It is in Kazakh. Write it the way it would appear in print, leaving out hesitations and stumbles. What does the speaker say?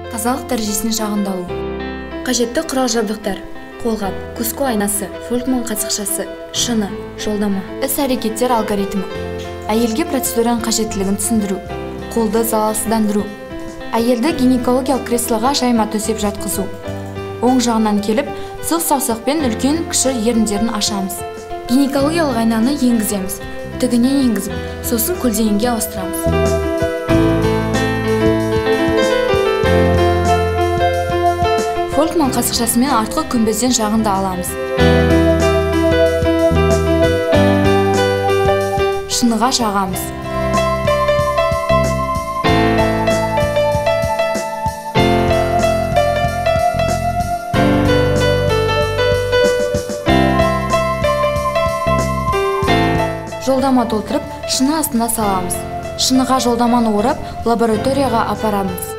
тазалық дәрежесіне шағындалу. Қажетті құрал-жабдықтар: қолғап, куско айнасы, Фолькман қасықшасы, шыны, жолдама, іс-әрекеттер алгоритмі. Әйелге процедураның қажеттілігін түсіндіру, қолды залалсыздандыру. Әйелді гинекологиялық креслоға жайма төсеп жатқызу. Оң жағынан келіп, сұқ саусақпен үлкен кіші еріндерін ашамыз. Гинекологиялық айнаны енгіземіз. Тігінен енгізіп, сосын көлденеңге ауыстырамыз. Фолькман қасықшасымен артқы күмбезден жағында аламыз. Шыныға жағамыз. Жолдама толтырып, шыны астына саламыз. Шыныға жолдаманы орап, лабораторияға апарамыз.